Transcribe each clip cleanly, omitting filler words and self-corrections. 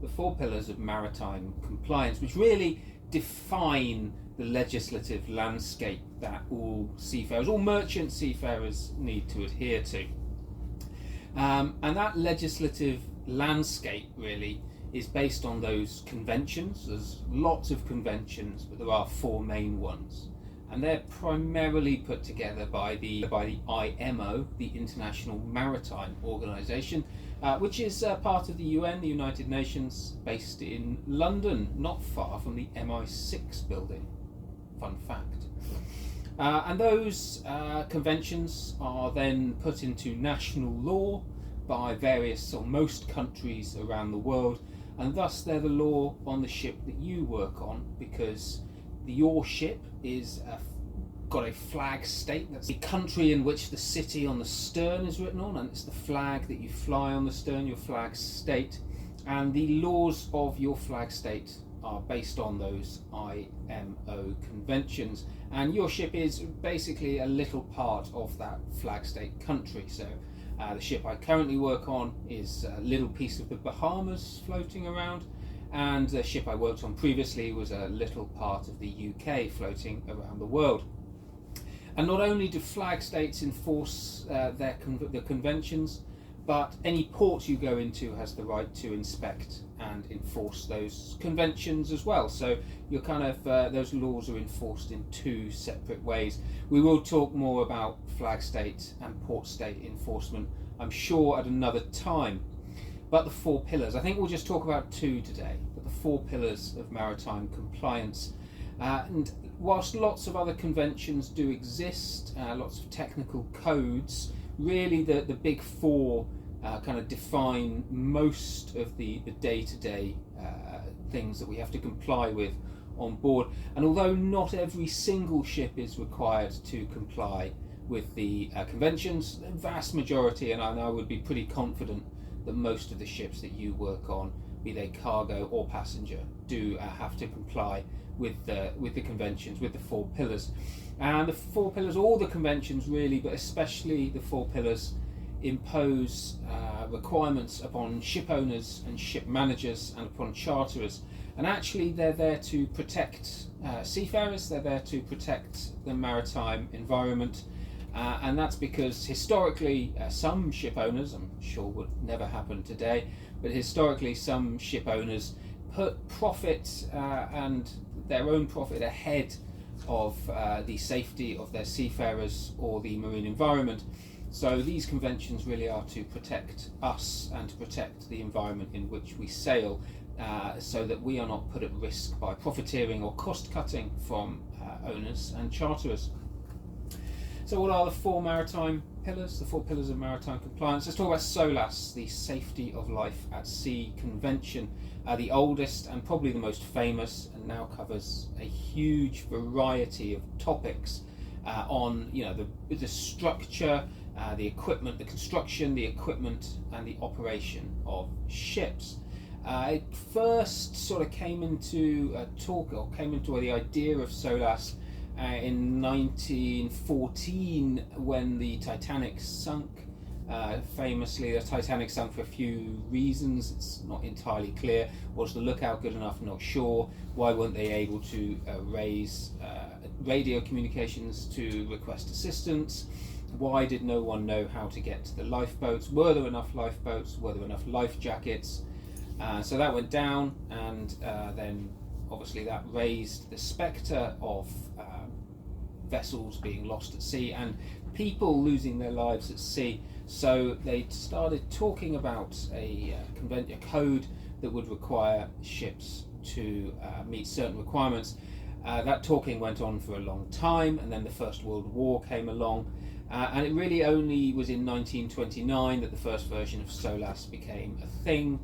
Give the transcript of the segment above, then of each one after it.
the four pillars of maritime compliance, which really define the legislative landscape that all seafarers, all merchant seafarers, need to adhere to. And that legislative landscape really is based on those conventions. There's lots of conventions, but there are four main ones. And they're primarily put together by the IMO, the International Maritime Organization, which is part of the UN, the United Nations, based in London, not far from the MI6 building. Fun fact. And those conventions are then put into national law by various or most countries around the world, and thus they're the law on the ship that you work on, because your ship is got a flag state. That's the country in which the city on the stern is written on, and it's the flag that you fly on the stern, your flag state, and the laws of your flag state are based on those IMO conventions, and your ship is basically a little part of that flag state country. So the ship I currently work on is a little piece of the Bahamas floating around, and the ship I worked on previously was a little part of the UK floating around the world. And not only do flag states enforce the conventions, but any port you go into has the right to inspect and enforce those conventions as well. So you're kind of those laws are enforced in two separate ways. We will talk more about flag state and port state enforcement, I'm sure, at another time. But the four pillars, I think we'll just talk about two today, but the four pillars of maritime compliance. And whilst lots of other conventions do exist, lots of technical codes, really the big four kind of define most of the day-to-day things that we have to comply with on board. And although not every single ship is required to comply with the conventions, the vast majority, and I would be pretty confident that most of the ships that you work on, be they cargo or passenger, do have to comply with the conventions, with the four pillars. And the four pillars, all the conventions really, but especially the four pillars, impose requirements upon ship owners and ship managers and upon charterers. And actually they're there to protect seafarers, they're there to protect the maritime environment. And that's because historically some ship owners, I'm sure would never happen today, but historically some ship owners put profit and their own profit ahead of the safety of their seafarers or the marine environment. So these conventions really are to protect us and to protect the environment in which we sail, so that we are not put at risk by profiteering or cost cutting from owners and charterers. So what are the four maritime pillars, the four pillars of maritime compliance? Let's talk about SOLAS, the Safety of Life at Sea Convention, the oldest and probably the most famous, and now covers a huge variety of topics on the structure, the equipment, the construction, the equipment, and the operation of ships. It first sort of came into the idea of SOLAS in 1914 when the Titanic sunk. Famously, the Titanic sunk for a few reasons. It's not entirely clear. Was the lookout good enough? Not sure. Why weren't they able to raise radio communications to request assistance? Why did no one know how to get to the lifeboats? Were there enough lifeboats? Were there enough life jackets? So that went down, and then obviously that raised the spectre of vessels being lost at sea and people losing their lives at sea. So they started talking about a code that would require ships to meet certain requirements. That talking went on for a long time, and then the First World War came along, and it really only was in 1929 that the first version of SOLAS became a thing.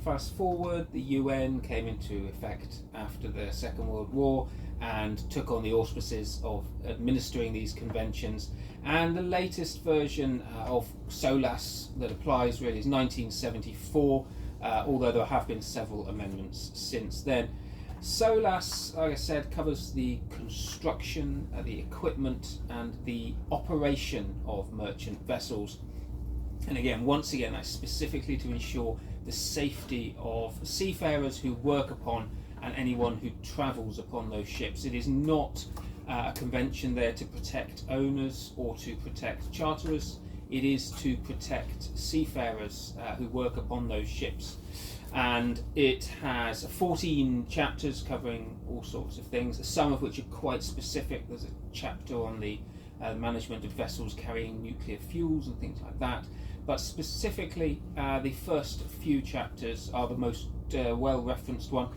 Fast forward, the UN came into effect after the Second World War and took on the auspices of administering these conventions. And the latest version of SOLAS that applies really is 1974, although there have been several amendments since then. SOLAS, like I said, covers the construction, the equipment, and the operation of merchant vessels. And again, once again, that's specifically to ensure the safety of seafarers who work upon and anyone who travels upon those ships. It is not a convention there to protect owners or to protect charterers. It is to protect seafarers who work upon those ships. And it has 14 chapters covering all sorts of things, some of which are quite specific. There's a chapter on the management of vessels carrying nuclear fuels and things like that. But specifically, the first few chapters are the most well-referenced one.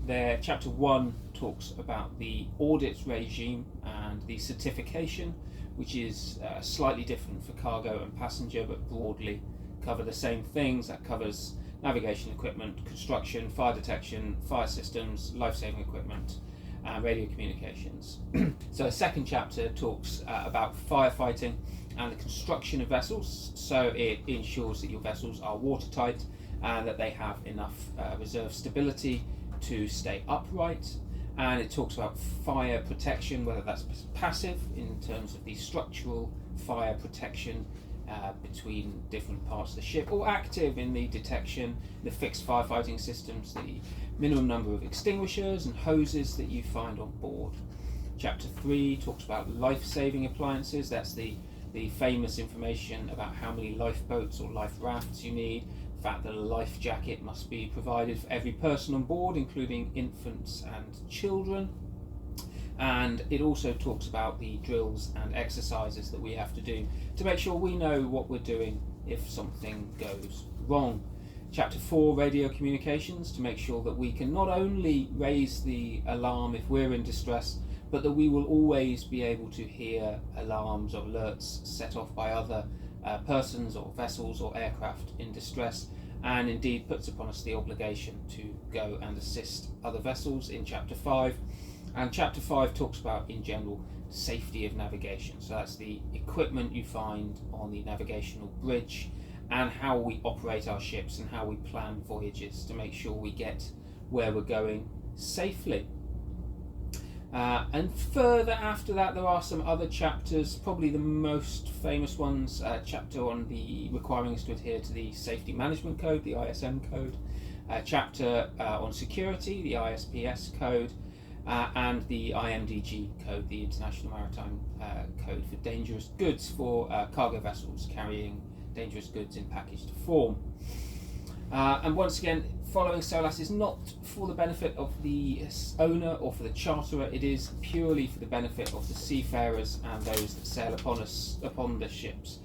There, chapter 1 talks about the audit regime and the certification, which is slightly different for cargo and passenger, but broadly cover the same things. That covers navigation equipment, construction, fire detection, fire systems, life-saving equipment, radio communications. So the second chapter talks about firefighting and the construction of vessels. So it ensures that your vessels are watertight and that they have enough reserve stability to stay upright. And it talks about fire protection, whether that's passive in terms of the structural fire protection between different parts of the ship, or active in the detection, the fixed firefighting systems, the minimum number of extinguishers and hoses that you find on board. Chapter 3 talks about life-saving appliances. That's the famous information about how many lifeboats or life rafts you need, the fact that a life jacket must be provided for every person on board, including infants and children. And it also talks about the drills and exercises that we have to do to make sure we know what we're doing if something goes wrong. Chapter 4, radio communications, to make sure that we can not only raise the alarm if we're in distress, but that we will always be able to hear alarms or alerts set off by other persons or vessels or aircraft in distress, and indeed puts upon us the obligation to go and assist other vessels in chapter 5. And chapter 5 talks about, in general, safety of navigation. So that's the equipment you find on the navigational bridge and how we operate our ships and how we plan voyages to make sure we get where we're going safely. And further after that, there are some other chapters, probably the most famous ones, chapter on the requiring us to adhere to the Safety Management Code, the ISM code, chapter on security, the ISPS code, and the IMDG code, the International Maritime Code for dangerous goods for cargo vessels carrying dangerous goods in packaged form. And once again, following SOLAS is not for the benefit of the owner or for the charterer. It is purely for the benefit of the seafarers and those that sail upon the ships.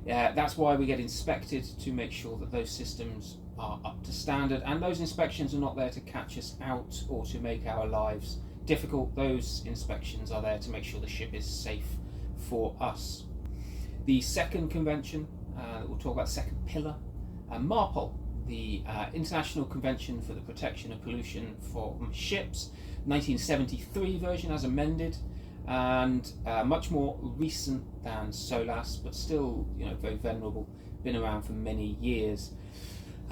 That's why we get inspected, to make sure that those systems are up to standard, and those inspections are not there to catch us out or to make our lives difficult. Those inspections are there to make sure the ship is safe for us. The second convention that we'll talk about, second pillar, MARPOL, the International Convention for the Protection of Pollution from Ships, 1973 version as amended, and much more recent than SOLAS, but still, very venerable, been around for many years.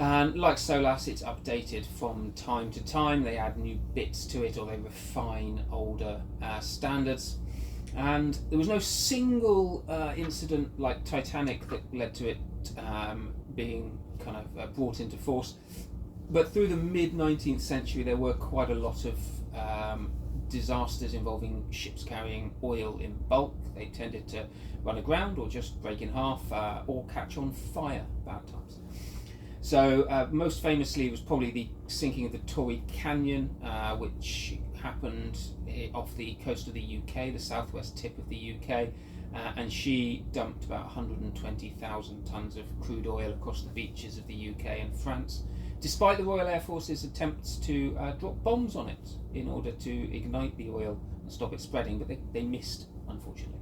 And like SOLAS, it's updated from time to time. They add new bits to it, or they refine older standards. And there was no single incident like Titanic that led to it being kind of brought into force. But through the mid-19th century, there were quite a lot of disasters involving ships carrying oil in bulk. They tended to run aground or just break in half or catch on fire bad times. So most famously was probably the sinking of the Torrey Canyon, which happened off the coast of the UK, the southwest tip of the UK, and she dumped about 120,000 tonnes of crude oil across the beaches of the UK and France, despite the Royal Air Force's attempts to drop bombs on it in order to ignite the oil and stop it spreading, but they missed, unfortunately.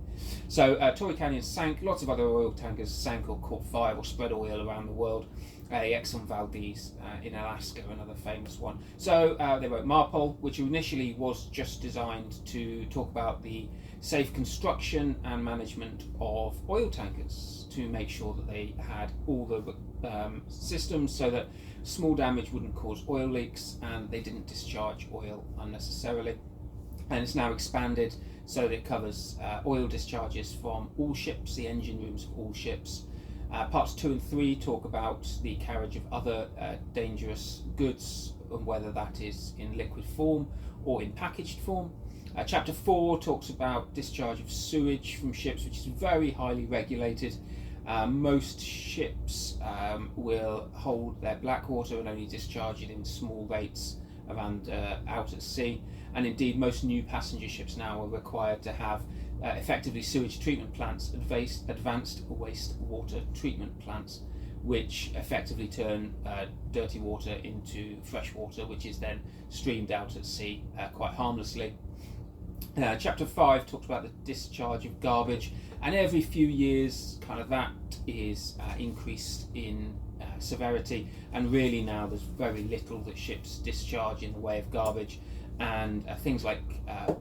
So Torrey Canyon sank, lots of other oil tankers sank or caught fire or spread oil around the world. Exxon Valdez in Alaska, another famous one. So they wrote MARPOL, which initially was just designed to talk about the safe construction and management of oil tankers, to make sure that they had all the systems so that small damage wouldn't cause oil leaks and they didn't discharge oil unnecessarily. And it's now expanded so that it covers oil discharges from all ships, the engine rooms of all ships, Parts 2 and 3 talk about the carriage of other dangerous goods, and whether that is in liquid form or in packaged form. Chapter 4 talks about discharge of sewage from ships, which is very highly regulated. Most ships will hold their black water and only discharge it in small rates around out at sea. And indeed, most new passenger ships now are required to have effectively sewage treatment plants, advanced wastewater treatment plants, which effectively turn dirty water into fresh water, which is then streamed out at sea quite harmlessly. Chapter 5 talks about the discharge of garbage, and every few years kind of that is increased in severity, and really now there's very little that ships discharge in the way of garbage, and things like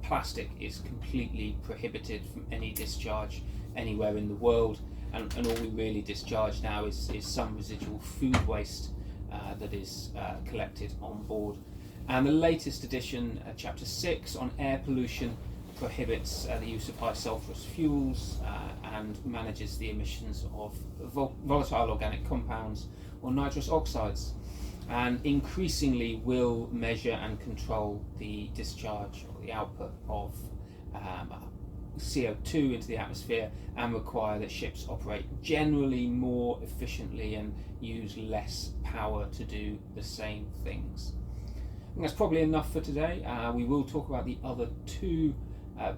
plastic is completely prohibited from any discharge anywhere in the world, and all we really discharge now is some residual food waste that is collected on board. And the latest edition, chapter 6 on air pollution, prohibits the use of high sulphurous fuels and manages the emissions of volatile organic compounds or nitrous oxides, and increasingly will measure and control the discharge or the output of CO2 into the atmosphere, and require that ships operate generally more efficiently and use less power to do the same things. I think that's probably enough for today. We will talk about the other two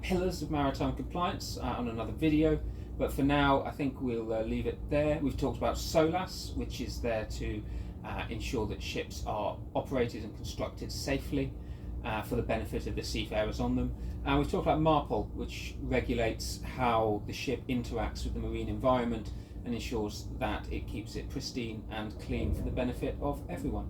pillars of maritime compliance on another video, but for now I think we'll leave it there. We've talked about SOLAS, which is there to ensure that ships are operated and constructed safely for the benefit of the seafarers on them. And we've talked about MARPOL, which regulates how the ship interacts with the marine environment and ensures that it keeps it pristine and clean for the benefit of everyone.